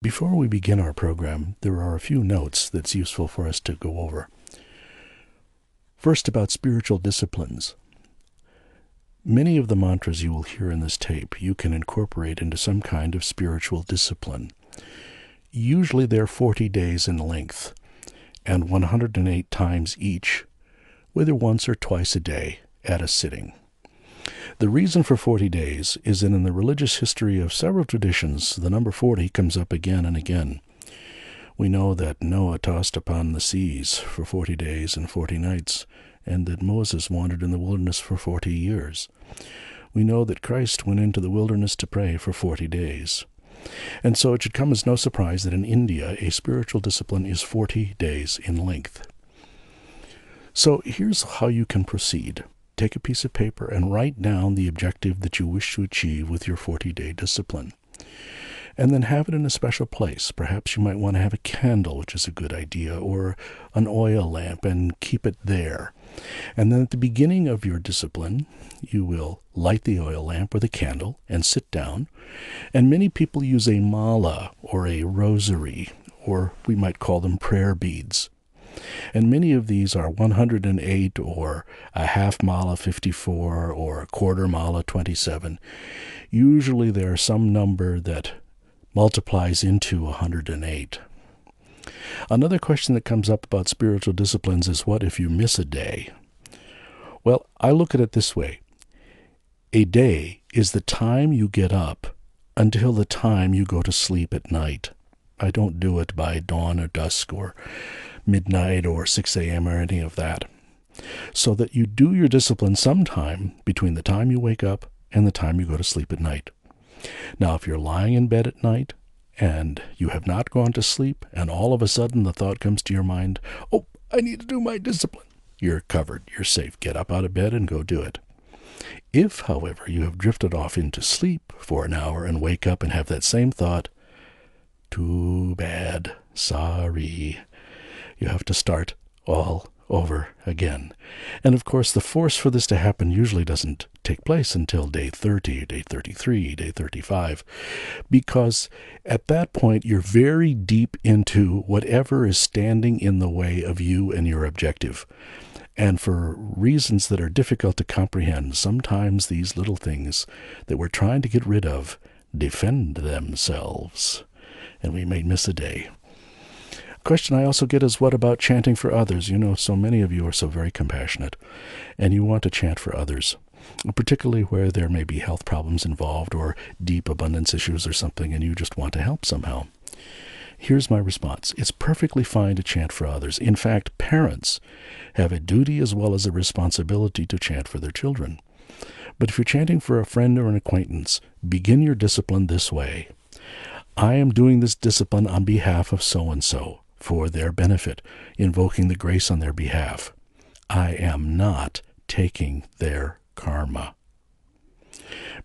Before we begin our program, there are a few notes that's useful for us to go over. First, about spiritual disciplines. Many of the mantras you will hear in this tape you can incorporate into some kind of spiritual discipline. Usually they're 40 days in length and 108 times each, whether once or twice a day at a sitting. The reason for 40 days is that in the religious history of several traditions, the number 40 comes up again and again. We know that Noah tossed upon the seas for 40 days and 40 nights, and that Moses wandered in the wilderness for 40 years. We know that Christ went into the wilderness to pray for 40 days. And so it should come as no surprise that in India, a spiritual discipline is 40 days in length. So here's how you can proceed. Take a piece of paper and write down the objective that you wish to achieve with your 40-day discipline. And then have it in a special place. Perhaps you might want to have a candle, which is a good idea, or an oil lamp, and keep it there. And then at the beginning of your discipline, you will light the oil lamp or the candle and sit down. And many people use a mala or a rosary, or we might call them prayer beads. And many of these are 108 or a half mala 54 or a quarter mala 27. Usually there are some number that multiplies into 108. Another question that comes up about spiritual disciplines is, what if you miss a day? Well, I look at it this way. A day is the time you get up until the time you go to sleep at night. I don't do it by dawn or dusk or midnight or 6 a.m. or any of that. So that you do your discipline sometime between the time you wake up and the time you go to sleep at night. Now, if you're lying in bed at night and you have not gone to sleep and all of a sudden the thought comes to your mind, oh, I need to do my discipline, you're covered, you're safe. Get up out of bed and go do it. If, however, you have drifted off into sleep for an hour and wake up and have that same thought, too bad, sorry. You have to start all over again. And of course, the force for this to happen usually doesn't take place until day 30, day 33, day 35, because at that point, you're very deep into whatever is standing in the way of you and your objective. And for reasons that are difficult to comprehend, sometimes these little things that we're trying to get rid of defend themselves, and we may miss a day. A question I also get is, what about chanting for others? You know, so many of you are so very compassionate, and you want to chant for others, particularly where there may be health problems involved or deep abundance issues or something, and you just want to help somehow. Here's my response. It's perfectly fine to chant for others. In fact, parents have a duty as well as a responsibility to chant for their children. But if you're chanting for a friend or an acquaintance, begin your discipline this way. I am doing this discipline on behalf of so-and-so, for their benefit, invoking the grace on their behalf. I am not taking their karma.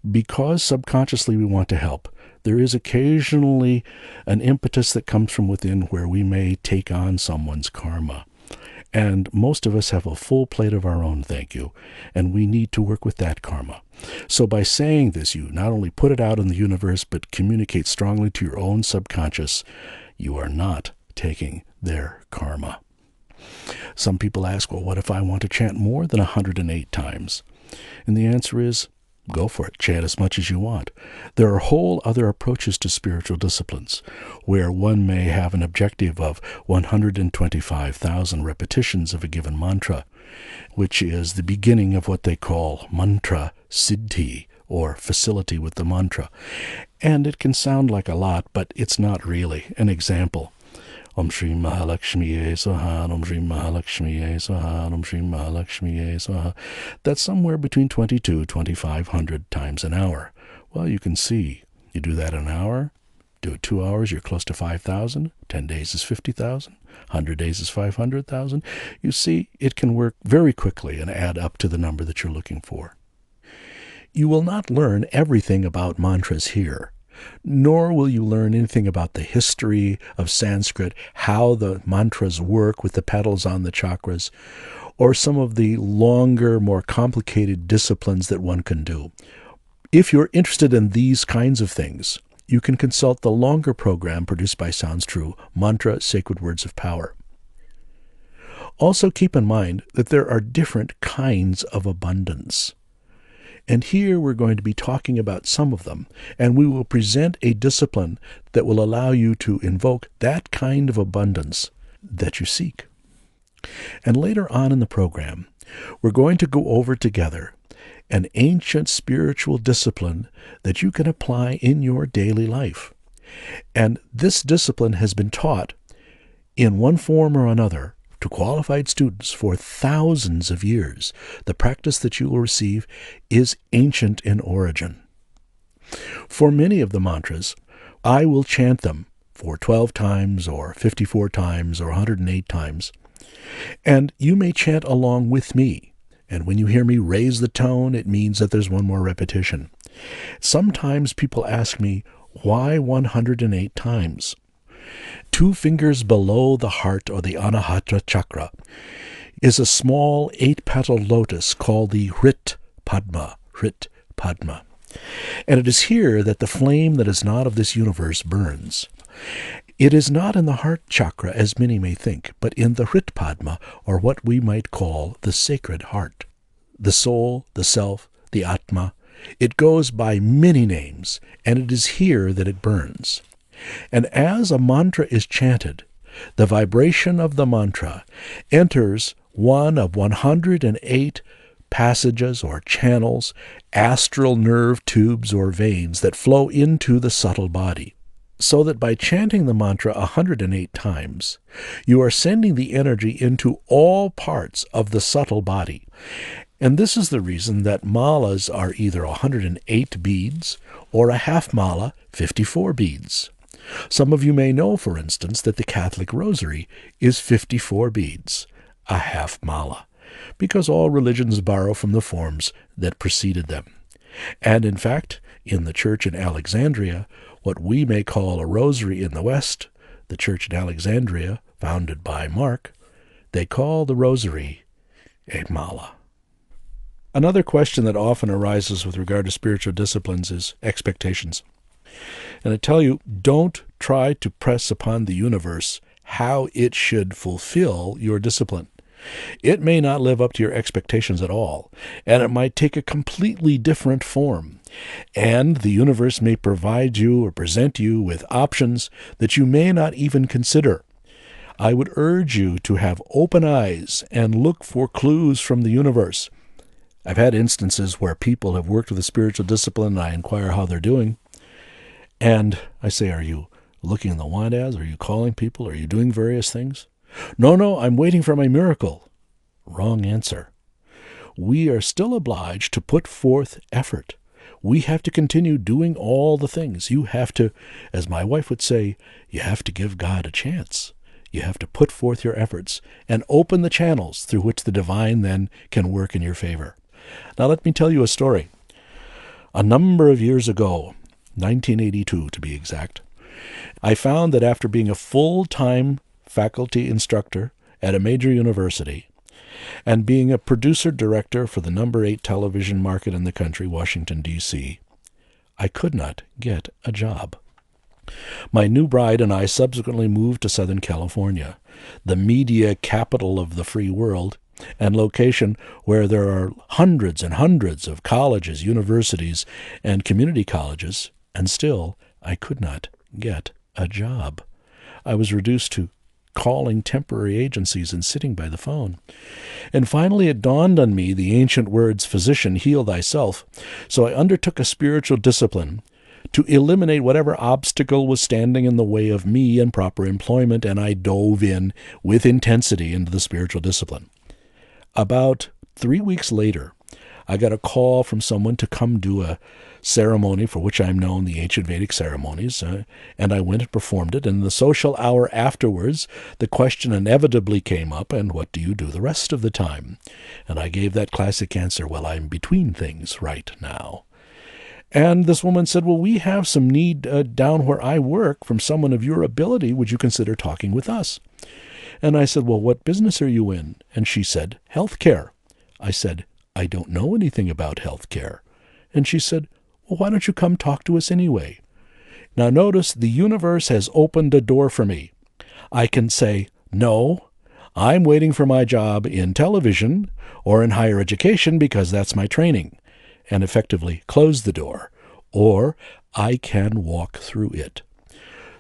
Because subconsciously we want to help, there is occasionally an impetus that comes from within where we may take on someone's karma. And most of us have a full plate of our own, thank you, and we need to work with that karma. So by saying this, you not only put it out in the universe, but communicate strongly to your own subconscious, you are not taking their karma. Some people ask, well, what if I want to chant more than 108 times? And the answer is, go for it. Chant as much as you want. There are whole other approaches to spiritual disciplines, where one may have an objective of 125,000 repetitions of a given mantra, which is the beginning of what they call mantra siddhi, or facility with the mantra. And it can sound like a lot, but it's not really. An example. Om Shri Mahalakshmiye Swaha, Om Shri Mahalakshmiye Swaha, Om Shri Mahalakshmiye Swaha. That's somewhere between 2,500 times an hour. Well, you can see, you do that an hour, do it 2 hours, you're close to 5,000. 10 days is 50,000. 100 days is 500,000. You see, it can work very quickly and add up to the number that you're looking for. You will not learn everything about mantras here, nor will you learn anything about the history of Sanskrit, how the mantras work with the petals on the chakras, or some of the longer, more complicated disciplines that one can do. If you're interested in these kinds of things, you can consult the longer program produced by Sounds True, Mantra Sacred Words of Power. Also keep in mind that there are different kinds of abundance. And here we're going to be talking about some of them, and we will present a discipline that will allow you to invoke that kind of abundance that you seek. And later on in the program, we're going to go over together an ancient spiritual discipline that you can apply in your daily life. And this discipline has been taught in one form or another to qualified students for thousands of years. The practice that you will receive is ancient in origin. For many of the mantras, I will chant them for 12 times or 54 times or 108 times. And you may chant along with me. And when you hear me raise the tone, it means that there's one more repetition. Sometimes people ask me, why 108 times? 2 fingers below the heart, or the Anahata chakra, is a small 8-petaled lotus called the Hrit Padma. Hrit Padma. And it is here that the flame that is not of this universe burns. It is not in the heart chakra, as many may think, but in the Hrit Padma, or what we might call the sacred heart. The soul, the self, the Atma. It goes by many names, and it is here that it burns. And as a mantra is chanted, the vibration of the mantra enters one of 108 passages or channels, astral nerve tubes or veins that flow into the subtle body. So that by chanting the mantra 108 times, you are sending the energy into all parts of the subtle body. And this is the reason that malas are either 108 beads or a half mala, 54 beads. Some of you may know, for instance, that the Catholic Rosary is 54 beads, a half mala, because all religions borrow from the forms that preceded them. And in fact, in the church in Alexandria, what we may call a rosary in the West, the church in Alexandria, founded by Mark, they call the rosary a mala. Another question that often arises with regard to spiritual disciplines is expectations. And I tell you, don't try to press upon the universe how it should fulfill your discipline. It may not live up to your expectations at all, and it might take a completely different form. And the universe may provide you or present you with options that you may not even consider. I would urge you to have open eyes and look for clues from the universe. I've had instances where people have worked with a spiritual discipline, and I inquire how they're doing. And I say, are you looking in the want ads? Are you calling people? Are you doing various things? No, I'm waiting for my miracle. Wrong answer. We are still obliged to put forth effort. We have to continue doing all the things. You have to, as my wife would say, you have to give God a chance. You have to put forth your efforts and open the channels through which the divine then can work in your favor. Now let me tell you a story. A number of years ago, 1982 to be exact, I found that after being a full-time faculty instructor at a major university and being a producer-director for the number 8 television market in the country, Washington, D.C., I could not get a job. My new bride and I subsequently moved to Southern California, the media capital of the free world, and location where there are hundreds and hundreds of colleges, universities, and community colleges, and still I could not get a job. I was reduced to calling temporary agencies and sitting by the phone. And finally it dawned on me the ancient words, physician, heal thyself. So I undertook a spiritual discipline to eliminate whatever obstacle was standing in the way of me and proper employment, and I dove in with intensity into the spiritual discipline. About 3 weeks later, I got a call from someone to come do a ceremony for which I'm known, the ancient Vedic ceremonies, and I went and performed it. And in the social hour afterwards, the question inevitably came up, and what do you do the rest of the time? And I gave that classic answer, well, I'm between things right now. And this woman said, well, we have some need down where I work from someone of your ability. Would you consider talking with us? And I said, well, what business are you in? And she said, healthcare. I said, I don't know anything about healthcare. And she said, well, why don't you come talk to us anyway? Now notice the universe has opened a door for me. I can say, no, I'm waiting for my job in television or in higher education because that's my training, and effectively close the door. Or I can walk through it.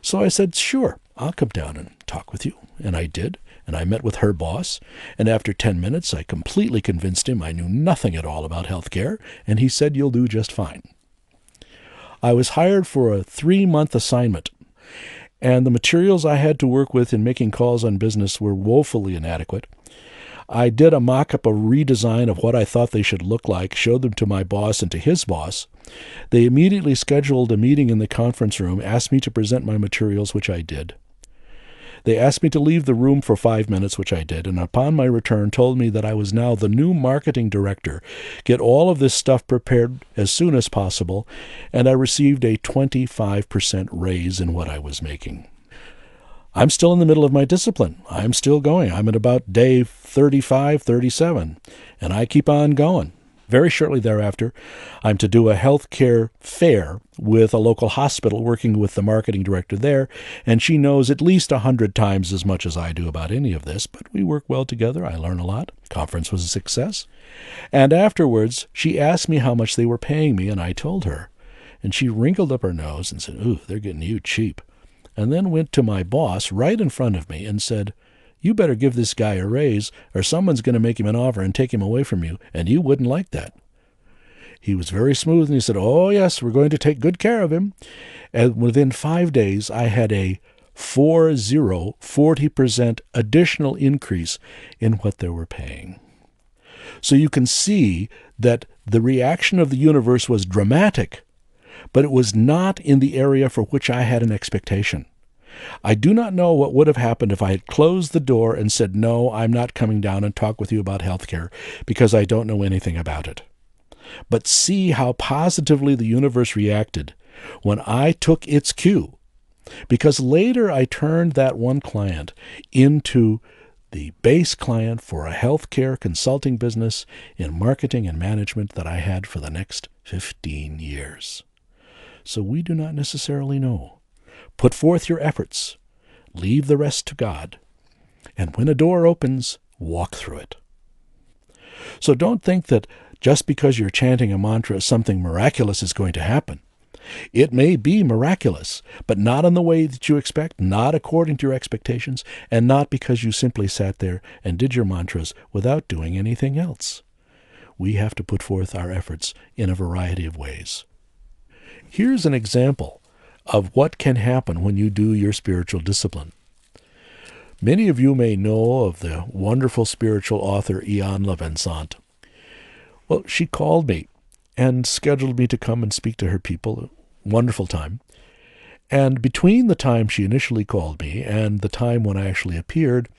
So I said, sure, I'll come down and talk with you. And I did. And I met with her boss. And after 10 minutes, I completely convinced him I knew nothing at all about healthcare. And he said, you'll do just fine. I was hired for a 3-month assignment. And the materials I had to work with in making calls on business were woefully inadequate. I did a mock-up, a redesign of what I thought they should look like, showed them to my boss and to his boss. They immediately scheduled a meeting in the conference room, asked me to present my materials, which I did. They asked me to leave the room for 5 minutes, which I did, and upon my return told me that I was now the new marketing director, get all of this stuff prepared as soon as possible, and I received a 25% raise in what I was making. I'm still in the middle of my discipline. I'm still going. I'm at about day 35, 37, and I keep on going. Very shortly thereafter, I'm to do a healthcare fair with a local hospital, working with the marketing director there, and she knows at least 100 times as much as I do about any of this, but we work well together. I learn a lot. Conference was a success. And afterwards, she asked me how much they were paying me, and I told her. And she wrinkled up her nose and said, ooh, they're getting you cheap. And then went to my boss right in front of me and said, you better give this guy a raise or someone's going to make him an offer and take him away from you, and you wouldn't like that. He was very smooth, and he said, oh, yes, we're going to take good care of him. And within 5 days, I had a 40% additional increase in what they were paying. So you can see that the reaction of the universe was dramatic, but it was not in the area for which I had an expectation. I do not know what would have happened if I had closed the door and said, no, I'm not coming down and talk with you about healthcare because I don't know anything about it. But see how positively the universe reacted when I took its cue, because later I turned that one client into the base client for a healthcare consulting business in marketing and management that I had for the next 15 years. So we do not necessarily know. Put forth your efforts. Leave the rest to God. And when a door opens, walk through it. So don't think that just because you're chanting a mantra, something miraculous is going to happen. It may be miraculous, but not in the way that you expect, not according to your expectations, and not because you simply sat there and did your mantras without doing anything else. We have to put forth our efforts in a variety of ways. Here's an example of what can happen when you do your spiritual discipline. Many of you may know of the wonderful spiritual author Ian LaVincent. Well, she called me and scheduled me to come and speak to her people. Wonderful time. And between the time she initially called me and the time when I actually appeared,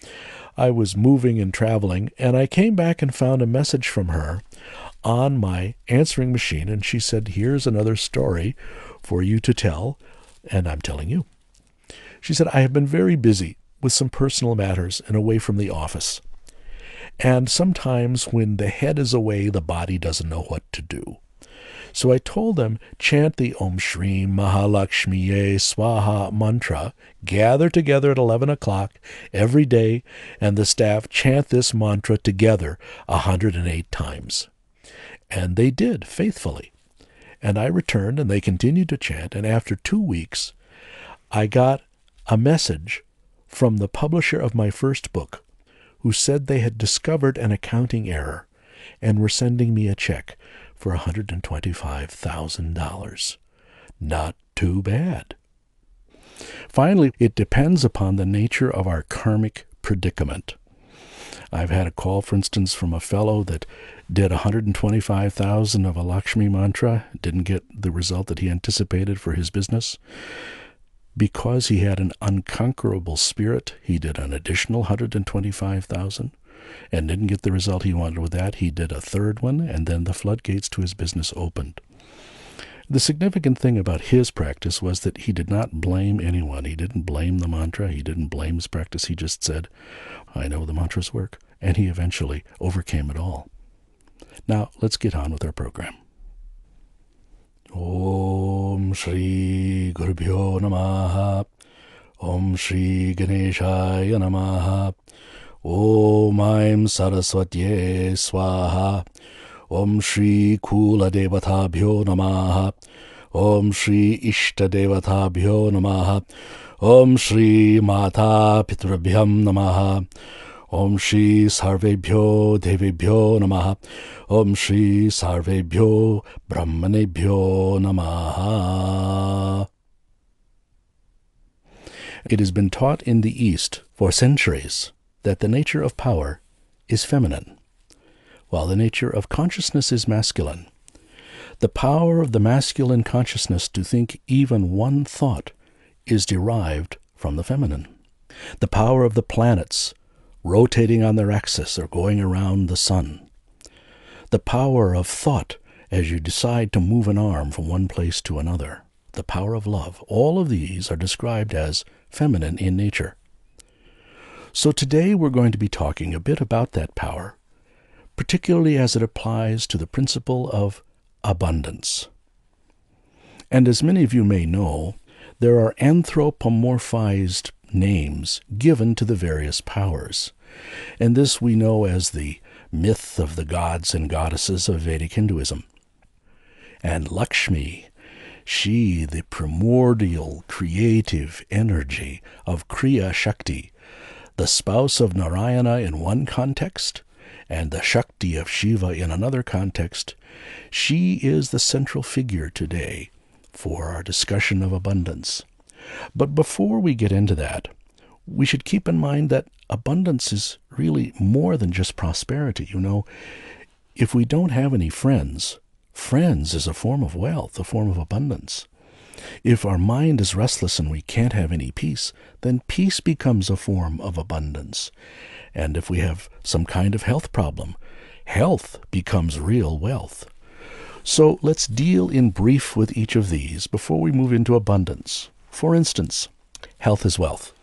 I was moving and traveling, and I came back and found a message from her on my answering machine, and she said, here's another story for you to tell, and I'm telling you. She said, I have been very busy with some personal matters and away from the office. And sometimes when the head is away, the body doesn't know what to do. So I told them, chant the Om Shri Mahalakshmiye Swaha mantra, gather together at 11 o'clock every day, and the staff chant this mantra together 108 times. And they did, faithfully. And I returned, and they continued to chant, and after 2 weeks, I got a message from the publisher of my first book, who said they had discovered an accounting error and were sending me a check for $125,000. Not too bad. Finally, it depends upon the nature of our karmic predicament. I've had a call, for instance, from a fellow that did $125,000 of a Lakshmi mantra, didn't get the result that he anticipated for his business. Because he had an unconquerable spirit, he did an additional $125,000 and didn't get the result he wanted with that. He did a third one, and then the floodgates to his business opened. The significant thing about his practice was that he did not blame anyone. He didn't blame the mantra. He didn't blame his practice. He just said, I know the mantras work. And he eventually overcame it all. Now, let's get on with our program. Om Shri Gurubhyo Namaha. Om Shri Ganeshaya Namaha. Om Aim Saraswatye Swaha. Om Shri Kula Devatabhyo Namaha. Om Shri Ishta Devatabhyo Namaha. Om Shri Mata Pitrabhyam Namaha. Om Shri Sarvebhyo Devebhyo Namaha. Om Shri Sarvebhyo Brahmanebhyo Namaha. It has been taught in the East for centuries that the nature of power is feminine, while the nature of consciousness is masculine. The power of the masculine consciousness to think even one thought is derived from the feminine. The power of the planets rotating on their axis or going around the sun. The power of thought as you decide to move an arm from one place to another. The power of love. All of these are described as feminine in nature. So today we're going to be talking a bit about that power, particularly as it applies to the principle of abundance. And as many of you may know, there are anthropomorphized names given to the various powers. And this we know as the myth of the gods and goddesses of Vedic Hinduism. And Lakshmi, she, the primordial creative energy of Kriya Shakti, the spouse of Narayana in one context, and the Shakti of Shiva in another context, she is the central figure today for our discussion of abundance. But before we get into that, we should keep in mind that abundance is really more than just prosperity. You know, if we don't have any friends, friends is a form of wealth, a form of abundance. If our mind is restless and we can't have any peace, then peace becomes a form of abundance. And if we have some kind of health problem, health becomes real wealth. So let's deal in brief with each of these before we move into abundance. For instance, health is wealth.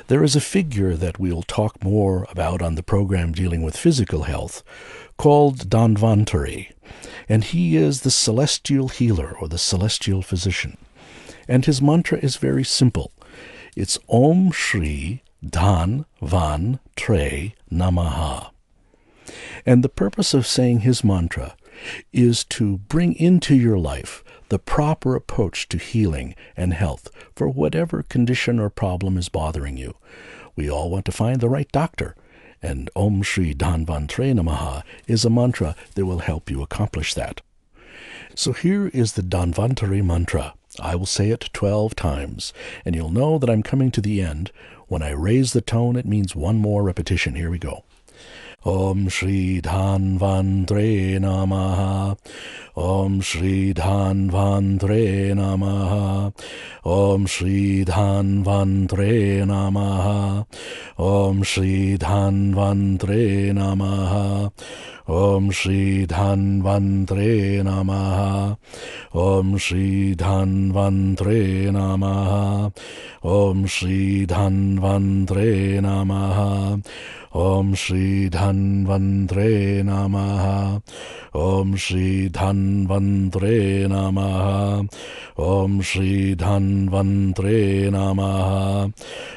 There is a figure that we'll talk more about on the program dealing with physical health called Dhanvantari, and he is the celestial healer or the celestial physician. And his mantra is very simple. It's Om Shri Dhanvantare Namaha. And the purpose of saying his mantra is to bring into your life the proper approach to healing and health for whatever condition or problem is bothering you. We all want to find the right doctor, and Om Shri Dhanvantare Namaha is a mantra that will help you accomplish that. So here is the Dhanvantari mantra. I will say it 12 times, and you'll know that I'm coming to the end. When I raise the tone, it means one more repetition. Here we go. Om Shri Dhanvantare Namaha. Om Shri Dhanvantare Namaha. Om Shri Dhanvantare Namaha. Om Shri Dhanvantare Namaha. Om Shri Dhanvantare Namaha. Om Shri Dhanvantare Namaha. Om Shri Dhanvantare Namaha. Om Shri Dhanvantare Namaha. Om Shri Dhanvantare Namaha. Om Shri Dhanvantare Namaha.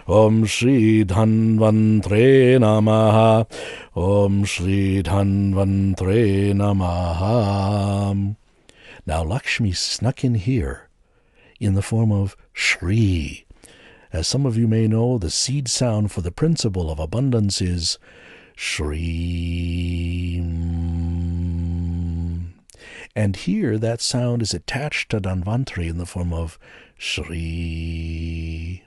Om Shri Dhanvantare Namaha. Om Shri Dhanvantare Namaha. Now Lakshmi snuck in here in the form of Shri. As some of you may know, the seed sound for the principle of abundance is Shri. And here that sound is attached to Dhanvantari in the form of Shri.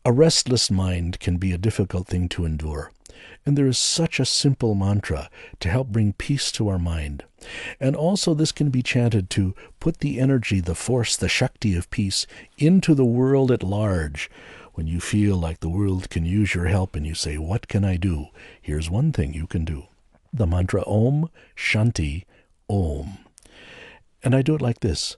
A restless mind can be a difficult thing to endure, and there is such a simple mantra to help bring peace to our mind. And also this can be chanted to put the energy, the force, the Shakti of peace into the world at large. When you feel like the world can use your help and you say, what can I do? Here's one thing you can do. The mantra Om Shanti Om. And I do it like this.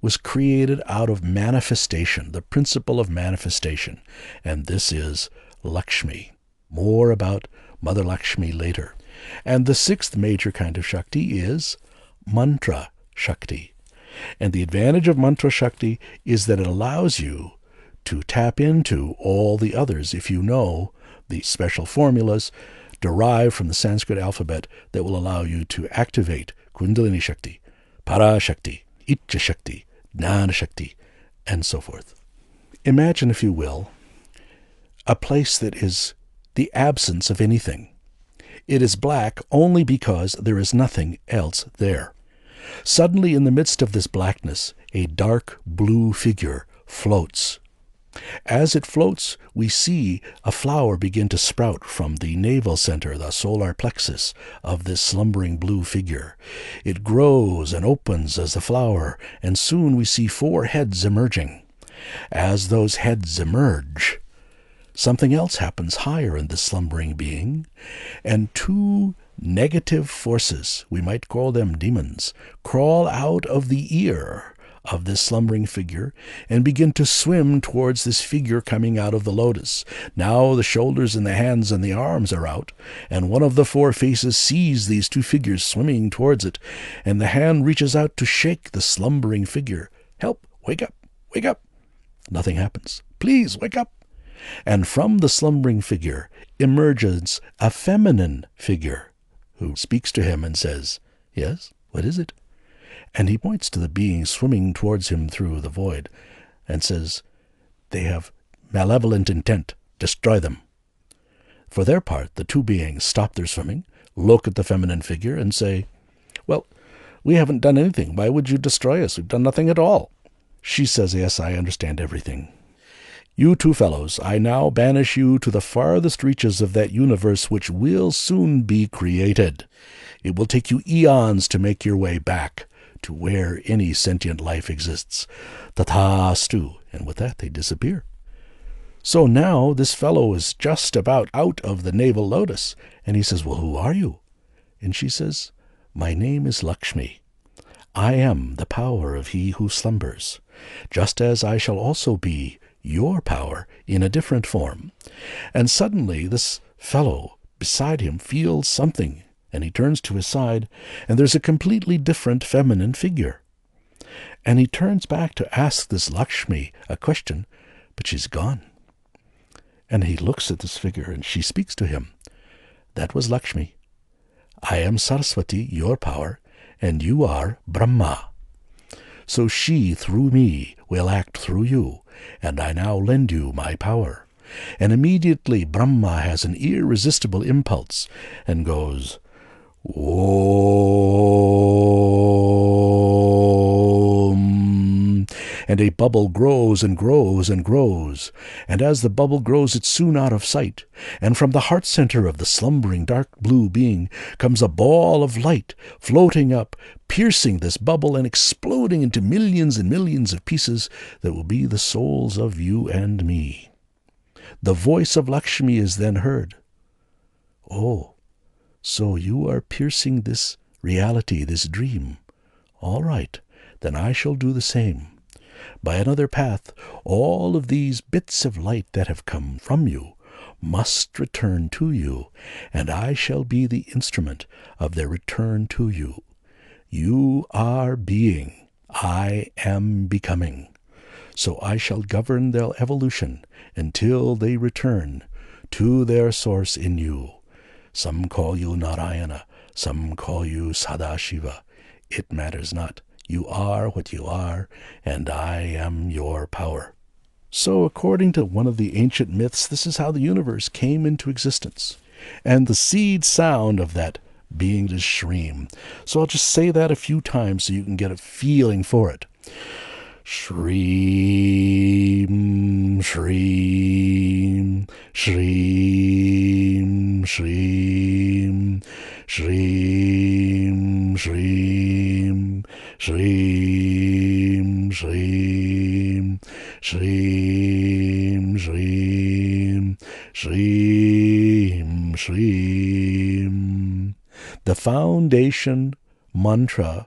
was created out of manifestation, the principle of manifestation, and this is Lakshmi. More about Mother Lakshmi later. And the sixth major kind of Shakti is Mantra Shakti. And the advantage of Mantra Shakti is that it allows you to tap into all the others if you know the special formulas derived from the Sanskrit alphabet that will allow you to activate Kundalini Shakti, Para Shakti, Icha Shakti, Jnana Shakti, and so forth. Imagine, if you will, a place that is the absence of anything. It is black only because there is nothing else there. Suddenly, in the midst of this blackness, a dark blue figure floats. As it floats, we see a flower begin to sprout from the navel center, the solar plexus of this slumbering blue figure. It grows and opens as a flower, and soon we see 4 heads emerging. As those heads emerge, something else happens higher in this slumbering being, and 2 negative forces, we might call them demons, crawl out of the ear of this slumbering figure and begin to swim towards this figure coming out of the lotus. Now the shoulders and the hands and the arms are out, and one of the 4 faces sees these 2 figures swimming towards it, and the hand reaches out to shake the slumbering figure. Help! Wake up! Wake up! Nothing happens. Please, wake up! And from the slumbering figure emerges a feminine figure who speaks to him and says, "Yes, what is it?" And he points to the being swimming towards him through the void and says, "They have malevolent intent. Destroy them." For their part, the 2 beings stop their swimming, look at the feminine figure, and say, "Well, we haven't done anything. Why would you destroy us? We've done nothing at all." She says, "Yes, I understand everything. You 2 fellows, I now banish you to the farthest reaches of that universe which will soon be created. It will take you eons to make your way back to where any sentient life exists. Tathastu." And with that, they disappear. So now this fellow is just about out of the navel lotus, and he says, "Well, who are you?" And she says, "My name is Lakshmi. I am the power of he who slumbers, just as I shall also be your power in a different form." And suddenly this fellow beside him feels something, and he turns to his side, and there's a completely different feminine figure. And he turns back to ask this Lakshmi a question, but she's gone. And he looks at this figure, and she speaks to him. "That was Lakshmi. I am Saraswati, your power, and you are Brahma. So she, through me, will act through you, and I now lend you my power." And immediately Brahma has an irresistible impulse and goes, "Om," and a bubble grows and grows and grows. And as the bubble grows, it's soon out of sight. And from the heart center of the slumbering dark blue being comes a ball of light floating up, piercing this bubble and exploding into millions and millions of pieces that will be the souls of you and me. The voice of Lakshmi is then heard. "Oh, so you are piercing this reality, this dream. All right, then I shall do the same. By another path, all of these bits of light that have come from you must return to you, and I shall be the instrument of their return to you. You are being, I am becoming. So I shall govern their evolution until they return to their source in you. Some call you Narayana, some call you Sadashiva. It matters not. You are what you are, and I am your power." So according to one of the ancient myths, this is how the universe came into existence. And the seed sound of that being is Shreem. So I'll just say that a few times so you can get a feeling for it. Shreem, Shreem, Shreem, Shreem, Shreem, Shreem, Shreem, Shreem, Shreem, Shreem, Shreem, Shreem. The foundation mantra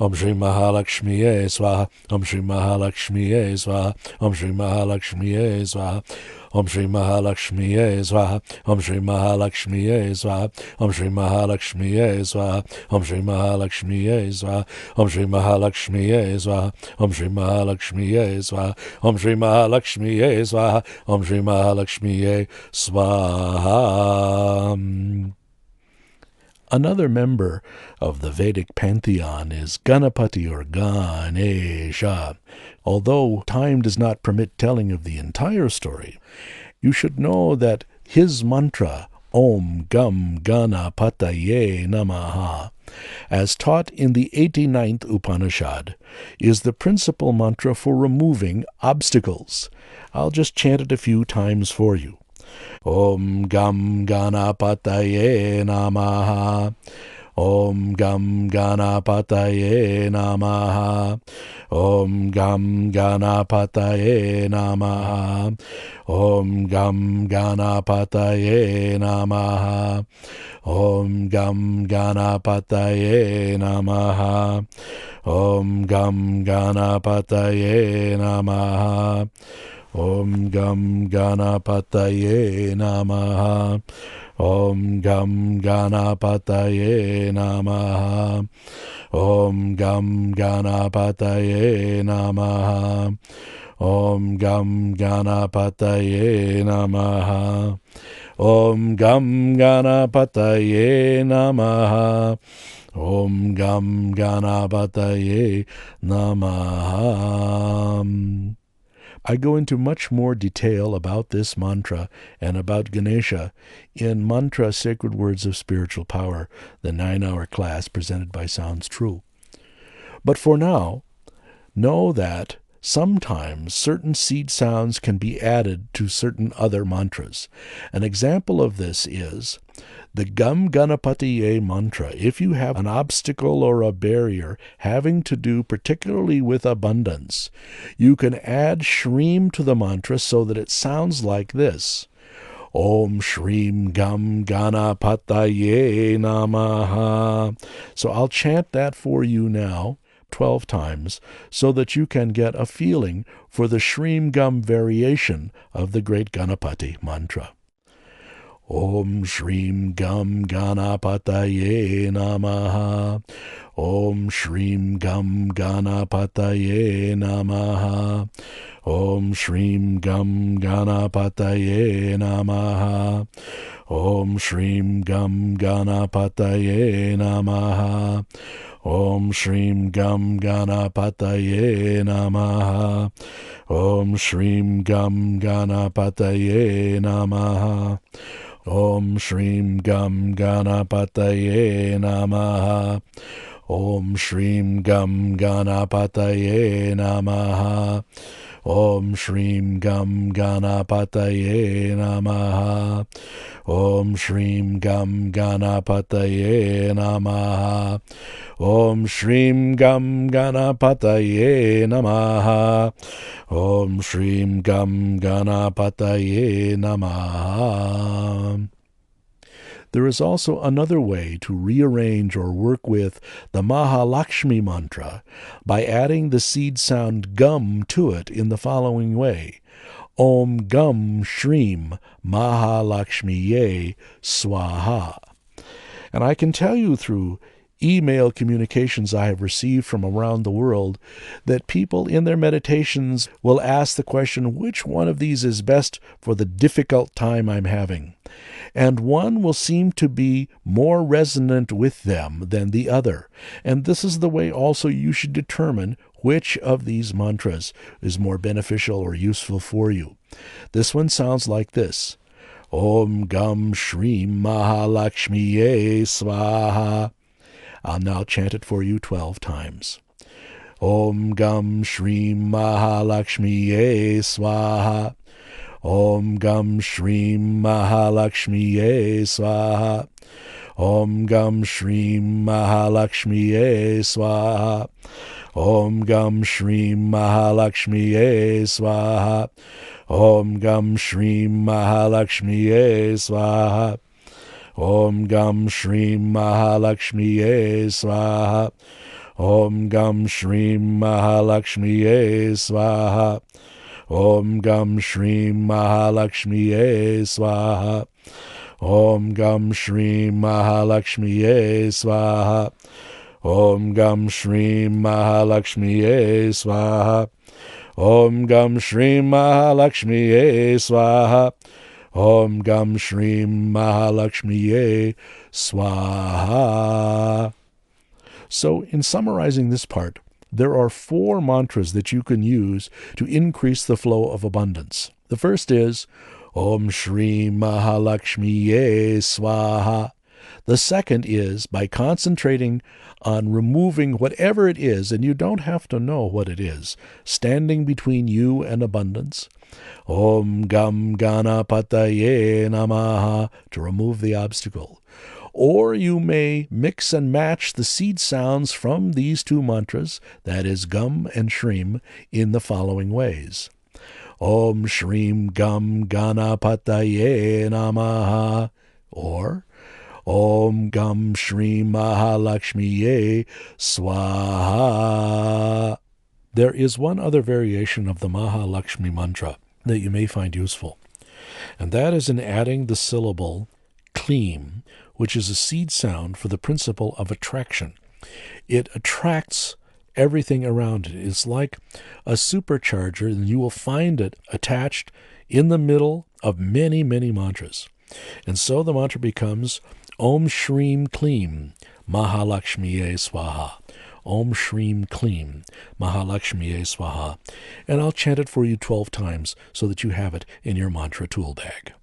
Om Shri Mahalakshmiye Swaha. Om Shri Mahalakshmiye Swaha. Om Shri Mahalakshmiye Swaha. Om Shri Mahalakshmiye Swaha. Om Shri Mahalakshmiye Swaha. Om Shri Mahalakshmiye Swaha. Om Shri Mahalakshmiye Swaha. Om Shri Mahalakshmiye Swaha. Om Shri Mahalakshmiye Swaha. Om Shri Mahalakshmiye Swaha. Om Shri Mahalakshmiye Swaha. Another member of the Vedic pantheon is Ganapati or Ganesha. Although time does not permit telling of the entire story, you should know that his mantra, Om Gam Ganapataye Namaha, as taught in the 89th Upanishad, is the principal mantra for removing obstacles. I'll just chant it a few times for you. Om Gam Ganapataye Namaha. Om Gam Ganapataye Namaha. Om Gam Ganapataye Namaha. Om Gam Ganapataye Namaha. Om Gam Ganapataye Namaha. Om Gam Ganapataye Namaha. Om Gam Ganapataye Namaha. Om Gam Ganapataye Namaha. Om Gam Ganapataye Namaha. Om Gam Ganapataye Namaha. Om Gam Ganapataye Namaha. Om Gam Ganapataye Namaha. I go into much more detail about this mantra and about Ganesha in Mantra Sacred Words of Spiritual Power, the 9-hour class presented by Sounds True. But for now, know that sometimes certain seed sounds can be added to certain other mantras. An example of this is the Gam Ganapatiye mantra. If you have an obstacle or a barrier having to do particularly with abundance, you can add Shreem to the mantra so that it sounds like this. Om Shreem Gam Ganapataye Namaha. So I'll chant that for you now 12 times so that you can get a feeling for the Shreem Gam variation of the great Ganapati mantra. Om Shreem Gam Ganapataye Namaha. Om Shreem Gam Ganapataye Namaha. Om Shreem Gam Ganapataye Namaha. Om Shreem Gam Ganapataye Namaha. Om Shreem Gam Ganapataye Namaha. Om Shreem Gam Ganapataye Namaha. Om Shreem Gam Ganapataye Namaha. Om Shreem Gam Ganapataye Namaha. Om Shreem Gam Ganapataye Namaha. Om Shreem Gam Ganapataye Namaha. Om Shreem Gam Ganapataye Namaha. Om Shreem Gam Ganapataye Namaha. There is also another way to rearrange or work with the Mahalakshmi mantra by adding the seed sound gum to it in the following way. Om Gum Shreem Mahalakshmiye Swaha. And I can tell you through email communications I have received from around the world that people in their meditations will ask the question, which one of these is best for the difficult time I'm having? And one will seem to be more resonant with them than the other. And this is the way also you should determine which of these mantras is more beneficial or useful for you. This one sounds like this. Om Gam Shreem Mahalakshmiye Swaha. I'll now chant it for you 12 times. Om Gam Shreem Mahalakshmiye Swaha. Om Gam Shreem Mahalakshmiye Swaha. Om Gam Shreem Mahalakshmiye Swaha. Om Gam Shreem Mahalakshmiye Swaha. Om Gam Shreem Mahalakshmiye Swaha. Om Gam Shreem Mahalakshmiye Swaha. Om Gam Shrim Mahalakshmiye Swaha. Om Gam Shrim Mahalakshmiye Swaha. Om Gam Shrim Mahalakshmiye Swaha. Om Gam Shrim Mahalakshmiye Swaha. Om Gam Shrim Mahalakshmiye Swaha. Om Gam Shrim Mahalakshmiye Swaha. So, in summarizing this part, there are 4 mantras that you can use to increase the flow of abundance. The first is Om Shri Mahalakshmiye Swaha. The second is by concentrating on removing whatever it is, and you don't have to know what it is, standing between you and abundance. Om Gam Ganapataye Namaha, to remove the obstacle. Or you may mix and match the seed sounds from these 2 mantras, that is Gum and Shrim, in the following ways. Om Shrim Gam Ganapataye Namaha, or Om Gam Shrim Mahalakshmiye Swaha. There is one other variation of the Mahalakshmi mantra that you may find useful, and that is in adding the syllable Kleem, which is a seed sound for the principle of attraction. It attracts everything around it. It's like a supercharger, and you will find it attached in the middle of many, many mantras. And so the mantra becomes Om Shrim Kleem Mahalakshmiye Swaha. Om Shrim Kleem Mahalakshmiye Swaha. And I'll chant it for you 12 times so that you have it in your mantra tool bag.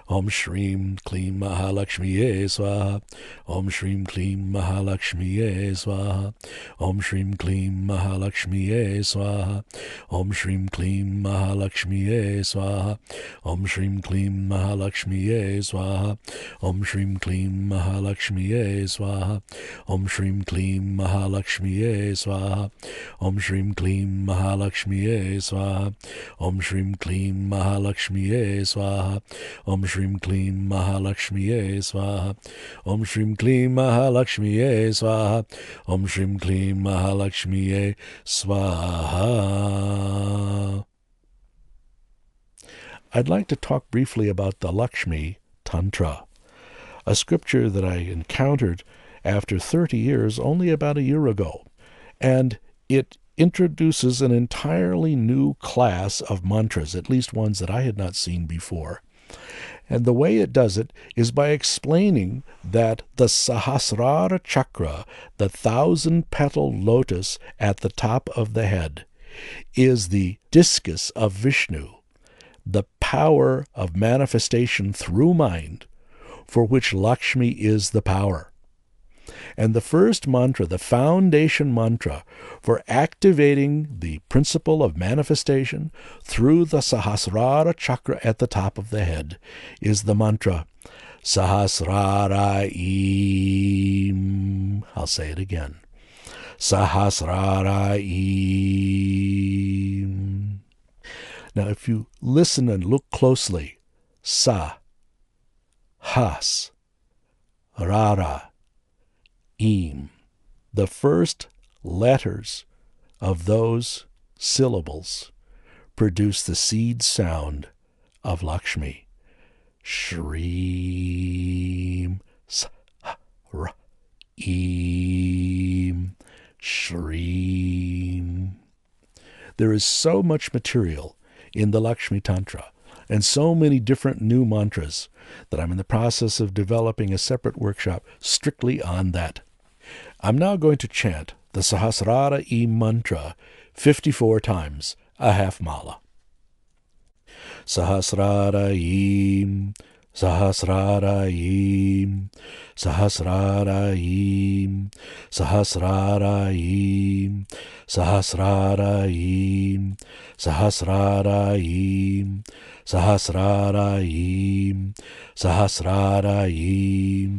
Om Shrim Kleem Mahalakshmiye Swaha. Om Shrim Kleem Mahalakshmiye Swaha. Om Shrim Kleem Mahalakshmiye Swaha. Om Shrim Kleem Mahalakshmiye Swaha. Om Shrim Kleem Mahalakshmiye Swaha. Om Shrim Kleem Mahalakshmiye Swaha. Om Shrim Kleem Mahalakshmiye Swaha. Om Shrim Kleem Mahalakshmiye Swaha. Om Shrim Kleem Mahalakshmiye Swaha. Om Shrim Kleem Mahalakshmiye Swaha. Om Shrim Kleem Mahalakshmiye Swaha. Om Shrim Kleem Mahalakshmiye Swaha. I'd like to talk briefly about the Lakshmi Tantra, a scripture that I encountered after 30 years only about a year ago. And it introduces an entirely new class of mantras, at least ones that I had not seen before. And the way it does it is by explaining that the Sahasrara Chakra, the 1,000-petal lotus at the top of the head, is the discus of Vishnu, the power of manifestation through mind, for which Lakshmi is the power. And the first mantra, the foundation mantra for activating the principle of manifestation through the Sahasrara Chakra at the top of the head, is the mantra Sahasrara Im. I'll say it again. Sahasrara Im. Now, if you listen and look closely, Sa, Has, Rara, Im. The first letters of those syllables produce the seed sound of Lakshmi. Shreem, Sa-ra, Im, Shreem. There is so much material in the Lakshmi Tantra and so many different new mantras that I'm in the process of developing a separate workshop strictly on that. I'm now going to chant the Sahasrara Im mantra 54 times, a half mala. Sahasrara Im, Sahasrara Im, Sahasrara Im, Sahasrara Im, Sahasrara Im, Sahasrara Im, Sahasrara Im, Sahasrara Im,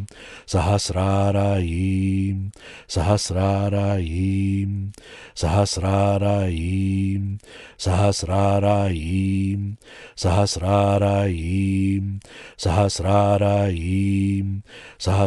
Sahasrara Im, Sahasrara Im, Sahasrara Im, Sahasrara Im, Sahasrara Im, Sahasrara Im, Sahasrara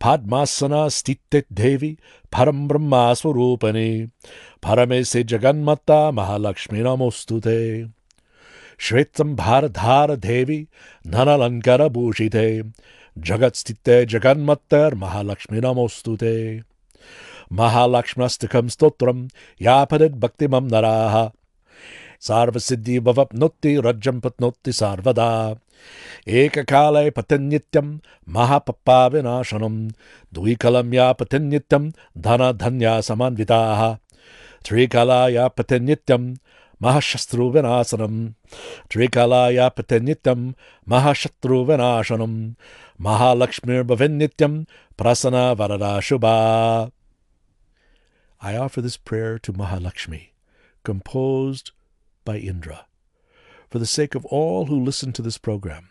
Padmasana stite devi param brahma swarupani paramese jaganmata mahalakshmi namostute Shvetam bharadhara devi nanalankara bhushite jagat stite jaganmatar mahalakshmi namostute Mahalakshmastakam stotram yapadad bhaktimam naraha Sarvasiddhi bhavapnoti rajam patnoti sarvada Ekakale patanyittam mahapappa vinashanam Dvikalam ya patanyittam dhana dhanya samanvitaha Trikala ya patanyittam mahashastru vinasanam Trikala ya patanyittam mahashatru vinashanam Mahalakshmir bhavinyittam prasana varada shubha. I offer this prayer to Mahalakshmi, composed by Indra, for the sake of all who listen to this program.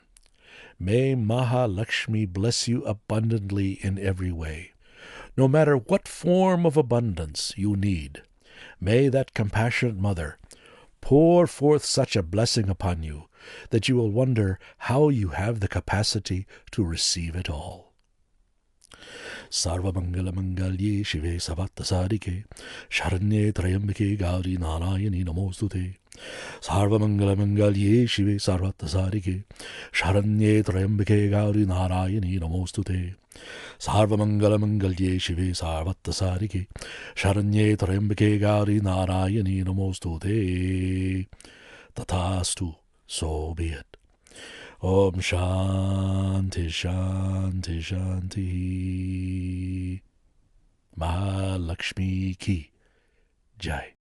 May Mahalakshmi bless you abundantly in every way. No matter what form of abundance you need, may that compassionate mother pour forth such a blessing upon you that you will wonder how you have the capacity to receive it all. Sarvamangalamangalye Shive Savattasarike Sharanye Trayambike Gauri Narayani Namostute Sarvamangalamangalye Shive Sarvattasarike Sharanye Trayambike Gauri Narayani Namostute Sarvamangalamangalye Shive Sarvattasarike Sharanye Trayambike Gauri Narayani Namostute. Tathastu, so be it. Om Shanti Shanti Shanti. Mahalakshmi ki Jai.